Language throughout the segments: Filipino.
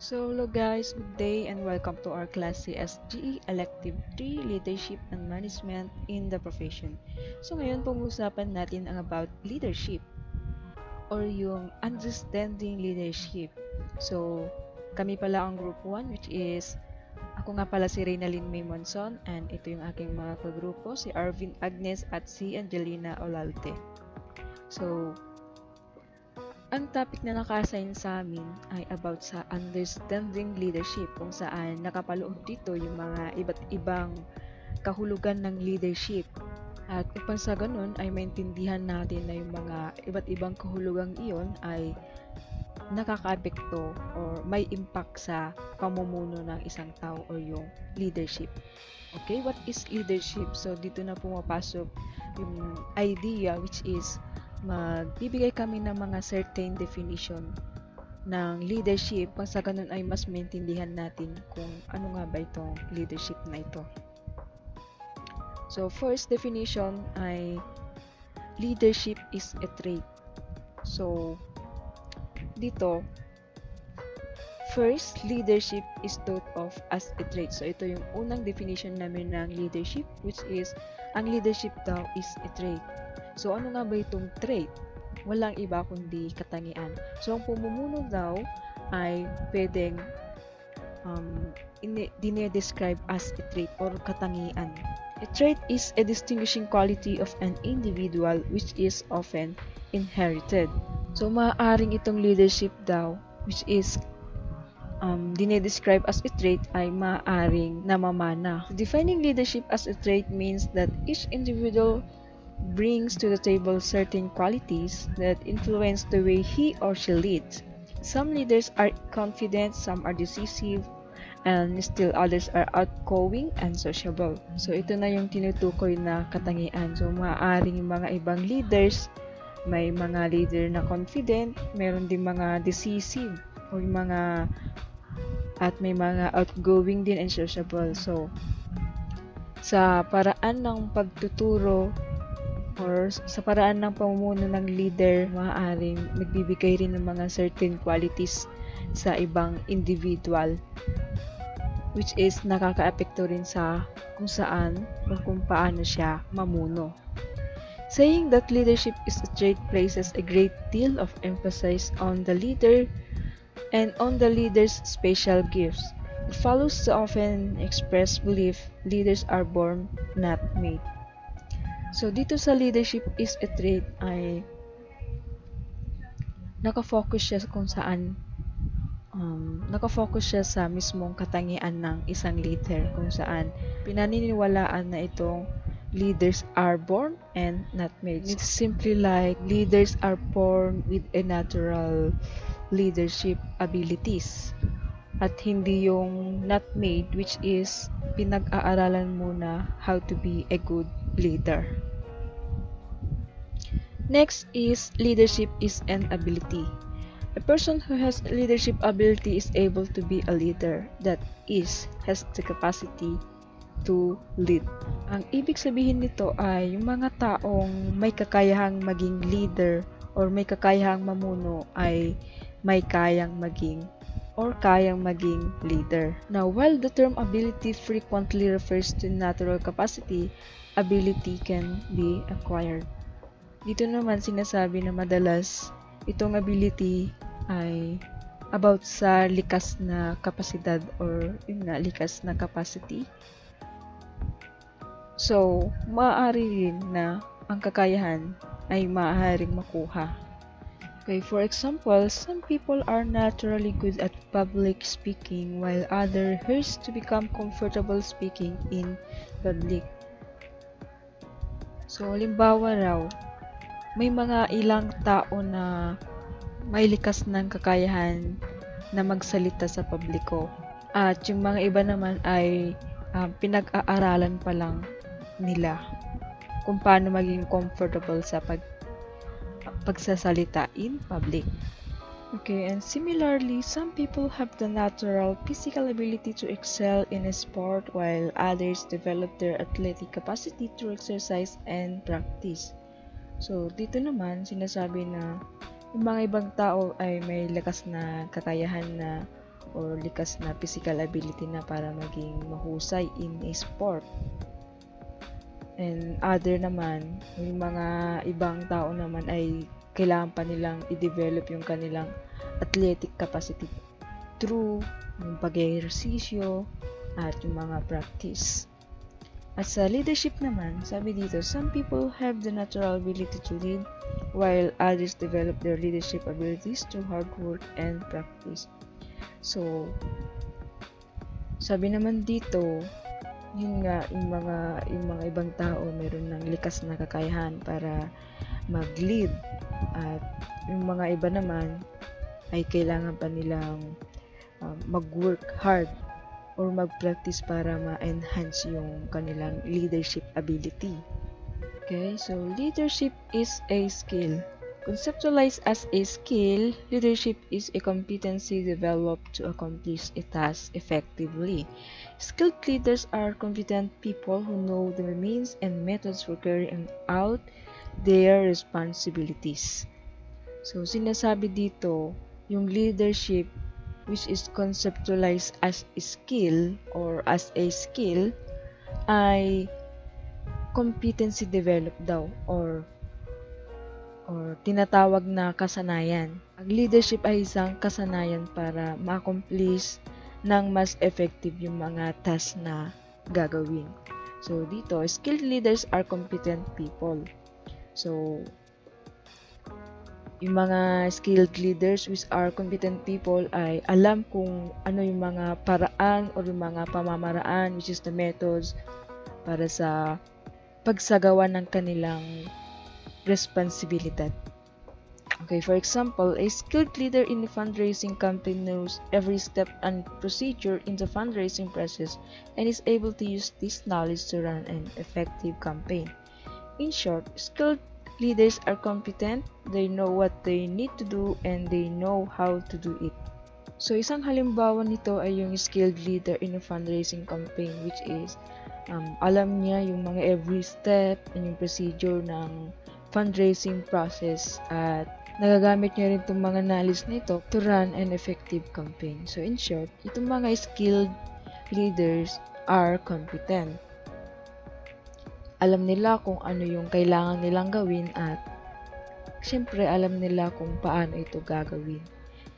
So hello guys, good day and welcome to our class CSGE Elective 3 Leadership and Management in the Profession. So ngayon pag-uusapan natin ang about leadership or yung understanding leadership. So kami pala ang group 1 which is ako nga pala si Reynalyn May Monson and ito yung aking mga kagrupo si Arvin Agnes at si Angelina Olalte. So ang topic na naka-assign sa amin ay about sa understanding leadership kung saan nakapaloob dito yung mga iba't ibang kahulugan ng leadership. At upang sa ganun ay maintindihan natin na yung mga iba't ibang kahulugang iyon ay nakakaapekto or may impact sa pamumuno ng isang tao or yung leadership. Okay, what is leadership? So dito na pumapasok yung idea which is magbibigay kami ng mga certain definition ng leadership kung sa ganun ay mas maintindihan natin kung ano nga ba itong leadership na ito. So first definition ay leadership is a trait. So dito, first, leadership is thought of as a trait. So ito yung unang definition namin ng leadership which is ang leadership daw is a trait. So ano nga ba itong trait? Walang iba kundi katangian. So ang pamumuno daw ay pwedeng dinedescribe as a trait or katangian. A trait is a distinguishing quality of an individual which is often inherited. So maaaring itong leadership daw which is dinedescribe as a trait ay maaaring namamana. Defining leadership as a trait means that each individual brings to the table certain qualities that influence the way he or she leads. Some leaders are confident, some are decisive, and still others are outgoing and sociable. So ito na yung tinutukoy na katangian. So maaaring yung mga ibang leaders, may mga leader na confident, meron din mga decisive, o yung mga at may mga outgoing din and sociable. So sa paraan ng pagtuturo or sa paraan ng pamumuno ng leader, maaaring magbibigay rin ng mga certain qualities sa ibang individual which is nakakaapekto rin sa kung saan o kung paano siya mamuno. Saying that leadership is a trait places a great deal of emphasis on the leader and on the leader's special gifts. It follows the often expressed belief leaders are born, not made. So dito sa leadership is a trait ay nakafocus siya kung saan nakafocus siya sa mismong katangian ng isang leader kung saan pinaniniwalaan na itong leaders are born and not made. It's simply like leaders are born with a natural leadership abilities at hindi yung not made which is pinag-aaralan muna how to be a good leader. Next is leadership is an ability. A person who has leadership ability is able to be a leader, that is, has the capacity to lead. Ang ibig sabihin nito ay yung mga taong may kakayahang maging leader or may kakayahang mamuno ay may kayang maging or kayang maging leader. Now, while the term ability frequently refers to natural capacity, ability can be acquired. Dito naman sinasabi na madalas itong ability ay about sa likas na kapasidad or yun nga, likas na capacity. So, maaari rin na ang kakayahan ay maaaring makuha. Okay, for example, some people are naturally good at public speaking while others to become comfortable speaking in public. So, halimbawa raw, may mga ilang tao na may likas ng kakayahan na magsalita sa publiko. At yung mga iba naman ay pinag-aaralan pa lang nila kung paano maging comfortable sa pagsasalita in public. Okay, and similarly, some people have the natural physical ability to excel in a sport while others develop their athletic capacity through exercise and practice. So, dito naman, sinasabi na yung mga ibang tao ay may lakas na kakayahan na or likas na physical ability na para maging mahusay in a sport. And other naman, yung mga ibang tao naman ay kailangan pa nilang i-develop yung kanilang athletic capacity through yung pag-ehersisyo at yung mga practice. At sa leadership naman, sabi dito, some people have the natural ability to lead while others develop their leadership abilities through hard work and practice. So, sabi naman dito, yun nga, yung mga ibang tao meron ng likas na kakayahan para mag-lead at yung mga iba naman ay kailangan pa nilang mag-work hard or mag-practice para ma-enhance yung kanilang leadership ability. Okay, so leadership is a skill. Conceptualized as a skill, leadership is a competency developed to accomplish a task effectively. Skilled leaders are competent people who know the means and methods for carrying out their responsibilities. So, sinasabi dito, yung leadership which is conceptualized as a skill or as a skill ay competency developed daw or tinatawag na kasanayan. Ang leadership ay isang kasanayan para ma-accomplish ng mas effective yung mga task na gagawin. So, dito, skilled leaders are competent people. So, yung mga skilled leaders which are competent people ay alam kung ano yung mga paraan or yung mga pamamaraan which is the methods para sa pagsagawa ng kanilang responsibilidad. Okay, for example, a skilled leader in a fundraising campaign knows every step and procedure in the fundraising process and is able to use this knowledge to run an effective campaign. In short, skilled leaders are competent, they know what they need to do, and they know how to do it. So, isang halimbawa nito ay yung skilled leader in a fundraising campaign which is alam niya yung mga every step and yung procedure ng fundraising process at nagagamit niya rin itong mga knowledge nito to run an effective campaign. So, in short, itong mga skilled leaders are competent. Alam nila kung ano yung kailangan nilang gawin at syempre alam nila kung paano ito gagawin.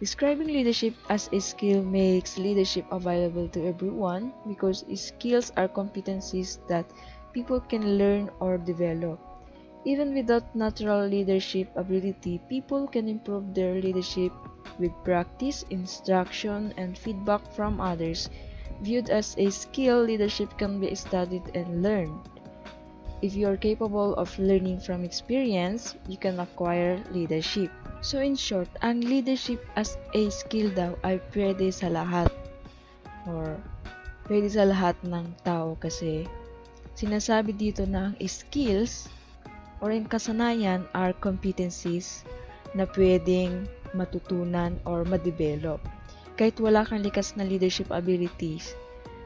Describing leadership as a skill makes leadership available to everyone because skills are competencies that people can learn or develop. Even without natural leadership ability, people can improve their leadership with practice, instruction, and feedback from others. Viewed as a skill, leadership can be studied and learned. If you are capable of learning from experience, you can acquire leadership. So in short, ang leadership as a skill daw ay pwede sa lahat or pwede sa lahat ng tao kasi sinasabi dito na ang skills or yung kasanayan are competencies na pwedeng matutunan or ma-develop. Kahit wala kang likas na leadership abilities,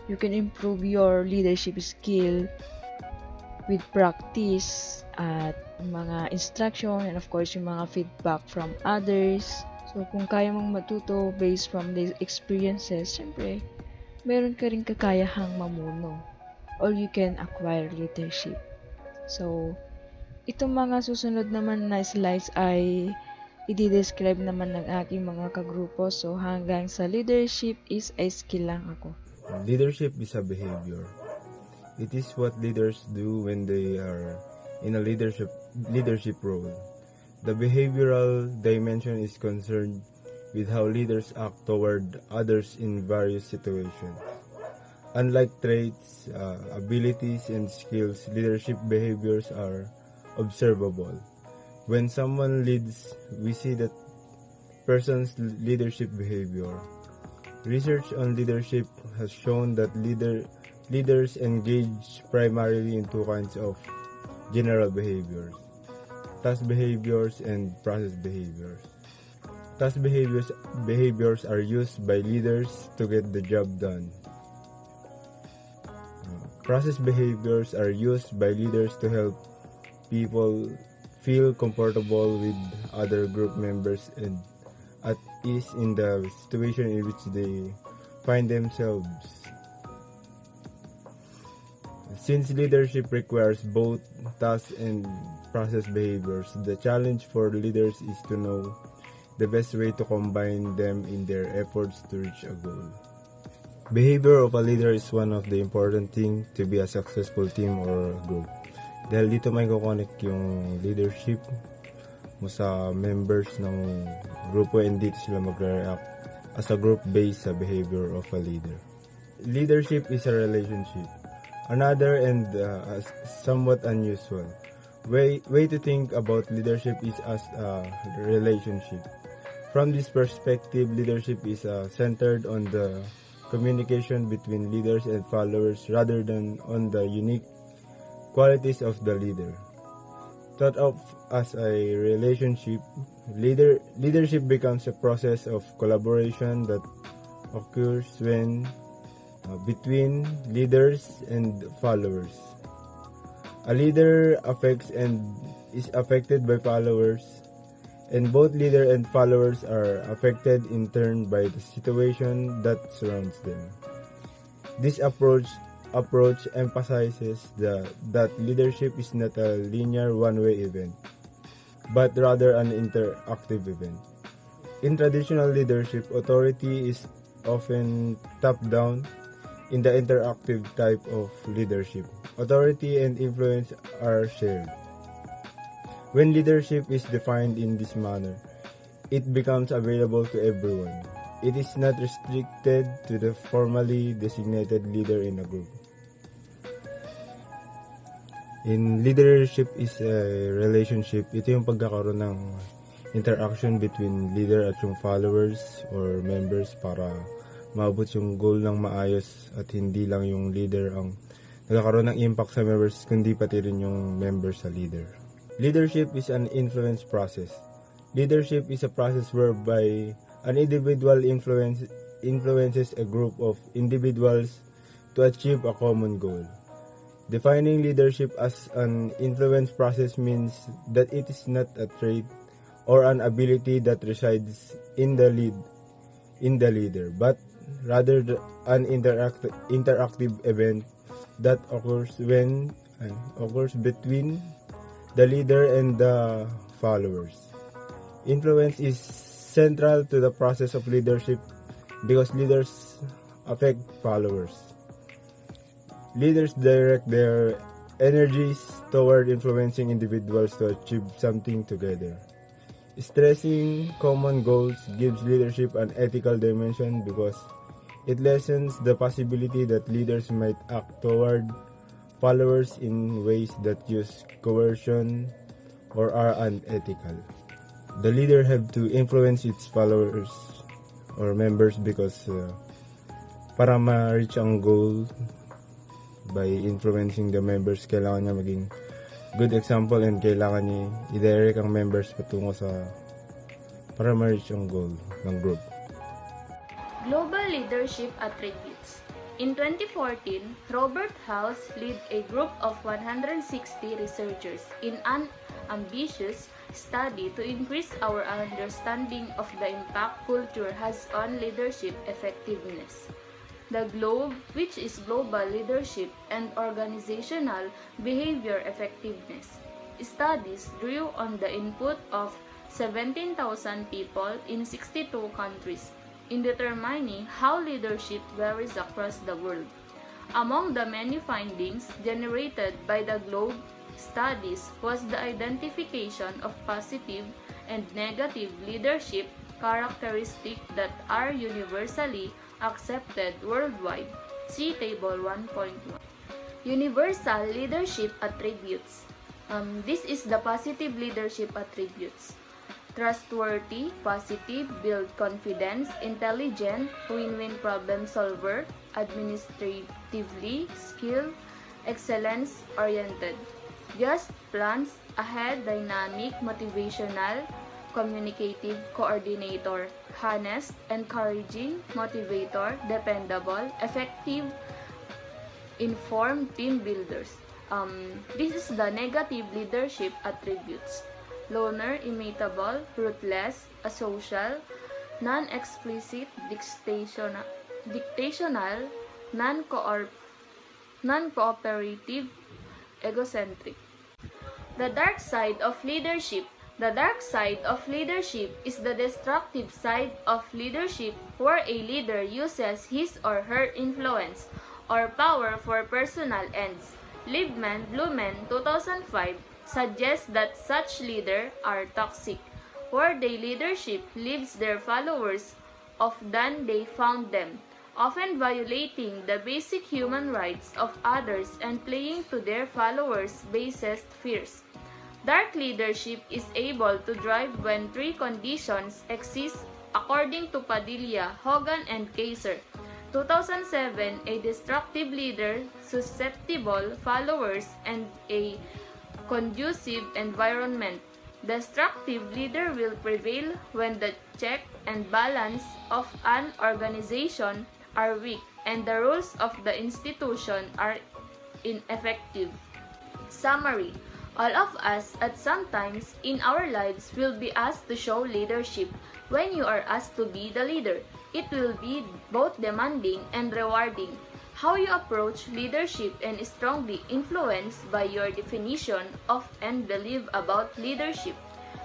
you can improve your leadership skill with practice at mga instruction and of course yung mga feedback from others. So, kung kaya mong matuto based from the experiences, syempre, meron ka rin kakayahang mamuno or you can acquire leadership. So, itong mga susunod naman na slides ay i-describe naman ng aking mga kagrupo. So, hanggang sa leadership is a skill lang ako. Leadership is a behavior. It is what leaders do when they are in a leadership role. The behavioral dimension is concerned with how leaders act toward others in various situations. Unlike traits, abilities, and skills, leadership behaviors are observable. When someone leads, we see that person's leadership behavior. Research on leadership has shown that leaders engage primarily in two kinds of general behaviors: task behaviors and process behaviors. Task behaviors are used by leaders to get the job done. Process behaviors are used by leaders to help people feel comfortable with other group members and is in the situation in which they find themselves. Since leadership requires both task and process behaviors, the challenge for leaders is to know the best way to combine them in their efforts to reach a goal. Behavior of a leader is one of the important thing to be a successful team or group. Dahil dito may connect yung leadership mo sa members ng grupo and dito sila mag-react as a group based sa behavior of a leader. Leadership is a relationship. Another and somewhat unusual way to think about leadership is as a relationship. From this perspective, leadership is centered on the communication between leaders and followers rather than on the unique qualities of the leader. Thought of as a relationship, leadership becomes a process of collaboration that occurs when between leaders and followers. A leader affects and is affected by followers, and both leader and followers are affected in turn by the situation that surrounds them. This approach emphasizes that leadership is not a linear one-way event, but rather an interactive event. In traditional leadership, authority is often top-down. In the interactive type of leadership, authority and influence are shared. When leadership is defined in this manner, it becomes available to everyone. It is not restricted to the formally designated leader in a group. In leadership is a relationship, ito yung pagkakaroon ng interaction between leader at yung followers or members para maabot yung goal ng maayos at hindi lang yung leader ang nagkakaroon ng impact sa members kundi pati rin yung members sa leader. Leadership is an influence process. Leadership is a process whereby an individual influences a group of individuals to achieve a common goal. Defining leadership as an influence process means that it is not a trait or an ability that resides in the leader, but rather an interactive event that occurs between the leader and the followers. Influence is central to the process of leadership because leaders affect followers. Leaders direct their energies toward influencing individuals to achieve something together. Stressing common goals gives leadership an ethical dimension because it lessens the possibility that leaders might act toward followers in ways that use coercion or are unethical. The leader have to influence its followers or members because para ma-reach ang goal by influencing the members, kailangan niya maging good example and kailangan niya i-direct ang members patungo sa para ma-reach ang goal ng group. Global Leadership Attributes. In 2014, Robert House led a group of 160 researchers in an ambitious study to increase our understanding of the impact culture has on leadership effectiveness. The GLOBE, which is Global Leadership and Organizational Behavior Effectiveness, studies drew on the input of 17,000 people in 62 countries in determining how leadership varies across the world. Among the many findings generated by the GLOBE studies was the identification of positive and negative leadership characteristics that are universally accepted worldwide. See Table 1.1. Universal Leadership Attributes. This is the positive leadership attributes. Trustworthy, positive, build confidence, intelligent, win-win problem solver, administratively skilled, excellence-oriented. Just plans ahead, dynamic, motivational, communicative, coordinator, honest, encouraging, motivator, dependable, effective, informed team builders. This is the negative leadership attributes. Loner, imitable, ruthless, asocial, non-explicit, dictational, non-cooperative, egocentric. The dark side of leadership. The dark side of leadership is the destructive side of leadership where a leader uses his or her influence or power for personal ends. Liebman, Blumen, 2005, suggests that such leaders are toxic, where their leadership leaves their followers off than they found them, often violating the basic human rights of others and playing to their followers' basest fears. Dark leadership is able to thrive when three conditions exist according to Padilla, Hogan, and Kaiser. 2007, a destructive leader, susceptible followers, and a conducive environment. Destructive leader will prevail when the check and balance of an organization are weak and the rules of the institution are ineffective. Summary: all of us at some times in our lives will be asked to show leadership. When you are asked to be the leader, it will be both demanding and rewarding. How you approach leadership and is strongly influenced by your definition of and belief about leadership.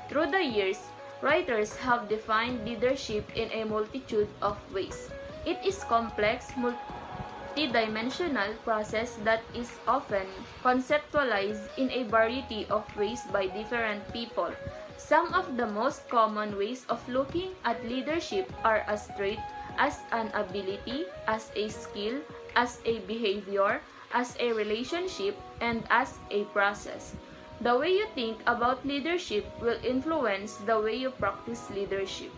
Through the years, writers have defined leadership in a multitude of ways. It is complex, multidimensional process that is often conceptualized in a variety of ways by different people. Some of the most common ways of looking at leadership are as straight as an ability, as a skill, as a behavior, as a relationship, and as a process. The way you think about leadership will influence the way you practice leadership.